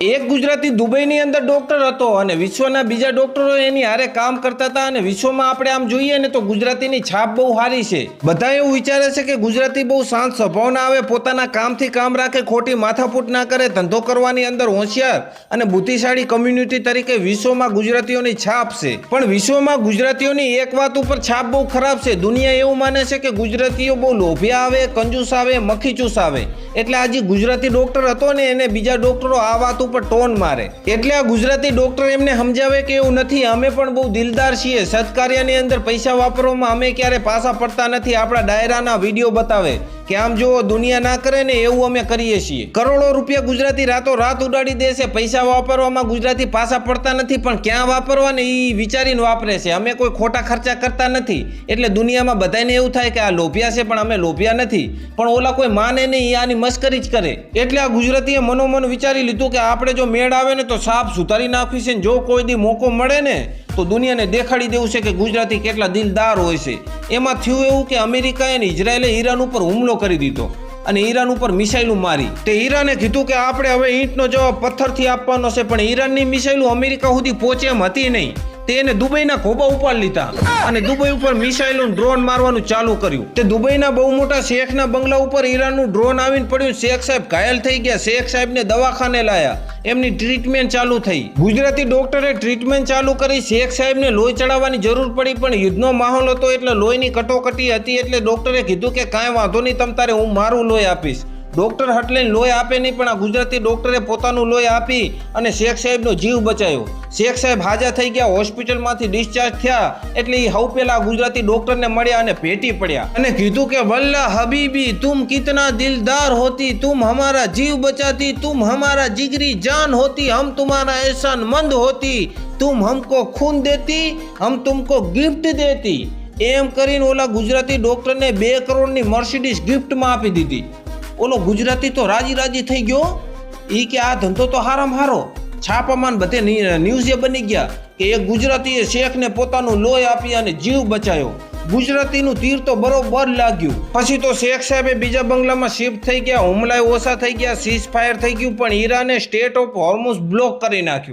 એક ગુજરાતી દુબઈની અંદર ડોક્ટર હતો અને વિશ્વના બીજા ડોક્ટરો એની હારે કામ કરતા હતા અને વિશ્વમાં આપણે આમ જોઈએ ને તો ગુજરાતીની છાપ બહુ સારી છે। બધા એવું વિચારે છે કે ગુજરાતી બહુ શાંત સ્વભાવના આવે, પોતાના કામથી કામ રાખે, ખોટી માથાકૂટ ના કરે, ધંધો કરવાની અંદર હોશિયાર અને બુદ્ધિશાળી કમ્યુનિટી તરીકે વિશ્વમાં ગુજરાતીઓની છાપ છે। પણ વિશ્વમાં ગુજરાતીઓની એક વાત ઉપર છાપ બહુ ખરાબ છે। દુનિયા એવું માને છે કે ગુજરાતીઓ બહુ લોભિયા આવે, કંજૂસ આવે, મખીચૂસ આવે। એટલે આજે ગુજરાતી ડોક્ટર હતો ને એને બીજા ડોક્ટરો આ વાત ઉપર ટોન મારે। એટલે આ ગુજરાતી ડોક્ટર એમને સમજાવે કે એવું નથી, અમે પણ બહુ દિલદાર છીએ, સત્કાર્યની અંદર પૈસા વાપરવામાં અમે ક્યારે પાછા પડતા નથી। આપણા ડાયરાના વિડીયો બતાવે કે આમ જો દુનિયા ના કરે ને એવું અમે કરીએ છીએ। કરોડો રૂપિયા ગુજરાતી રાતો રાત ઉડાડી દેશે, પૈસા વાપરવામાં ગુજરાતી પાછા પડતા નથી, પણ ક્યાં વાપરવા ને એ વિચારીને વાપરે છે। અમે કોઈ ખોટા ખર્ચા કરતા નથી, એટલે દુનિયામાં બધાને એવું થાય કે આ લોભિયા છે પણ અમે લોભિયા નથી, પણ ઓલા કોઈ માને નહીં, આની મસ્કરી જ કરે। એટલે આ ગુજરાતીએ મનોમન વિચારી લીધું કે આપણે જો મેળ આવે ને તો સાપ સુધારી નાખવી છે, જો કોઈ દી મોકો મળે ને તો દુનિયાને દેખાડી દેવું છે કે ગુજરાતી કેટલા દિલદાર હોય છે। એમાં થયું એવું કે અમેરિકાએ અને ઇઝરાયેલે ઈરાન ઉપર હુમલો કરી દીધો અને ઈરાન ઉપર મિસાઇલો મારી। તે ઈરાને કીધું કે આપણે હવે ઈંટનો જવાબ પથ્થરથી આપવાનો છે, પણ ઈરાનની મિસાઇલો અમેરિકા સુધી પહોંચે એમ હતી નહીં। તેને દુબઈના ખોબા ઉપાડી લીધા અને દુબઈ ઉપર મિસાઇલો ડ્રોન મારવાનું ચાલુ કર્યું। તે દુબઈના બહુ મોટા શેખના બંગલા ઉપર ઈરાનનું ડ્રોન આવીને પડ્યું। શેખ સાહેબ ઘાયલ થઈ ગયા, શેખ સાહેબને દવાખાને લાયા, એમની ટ્રીટમેન્ટ ચાલુ થઈ। ગુજરાતી ડોક્ટરે ટ્રીટમેન્ટ ચાલુ કરી, શેખ સાહેબને લોહી ચડાવવાની જરૂર પડી, પણ યુદ્ધનો માહોલ હતો એટલે લોહીની કટોકટી હતી, એટલે ડોક્ટરે કીધું કે કાંઈ વાંધો નહીં, તમ તારે હું મારું લોહી આપીશ। ડોક્ટર હટલીને લોહી આપે નહીં, પણ આ ગુજરાતી ડોક્ટરે પોતાનું લોહી આપી અને શેખ સાહેબનો જીવ બચાવ્યો। શેખ સાહેબ હાજા થઈ ગયા, હોસ્પિટલમાંથી ડિસ્ચાર્જ થયા, એટલે એ સૌ પહેલા ગુજરાતી ડોક્ટરને મળ્યા અને ભેટી પડ્યા અને કીધું કે વલ્લા હબીબી તુમ કિतना દિલદાર હોતી, તુમ હમારા જીવ બચાતી, તુમ હમારા जिगरी जान होती, हम तुम्हारा एहसान मंद होती, तुम हमको खून देती, हम तुमको गिफ्ट देती। એમ કરીને ઓલા ગુજરાતી ડોક્ટરને 2 કરોડની મર્સિડીઝ ગિફ્ટમાં આપી દીધી। ઓલો ગુજરાતી તો રાજી રાજી થઈ ગયો, એ કે આ ધંધો તો હારામ હારો। છાપામાં બધે ન્યૂઝ બની ગયા કે એક ગુજરાતીએ શેખને પોતાનું લોહી આપી અને જીવ બચાવ્યો। ગુજરાતીનું તીર તો બરોબર લાગ્યું। પછી તો શેખ સાહેબે બીજા બંગલામાં શિફ્ટ થઈ ગયા, હુમલાએ ઓછા થઈ ગયા, સીઝ ફાયર થઈ ગયું, પણ ઈરાને સ્ટેટ ઓફ હોર્મુઝ બ્લોક કરી નાખ્યું।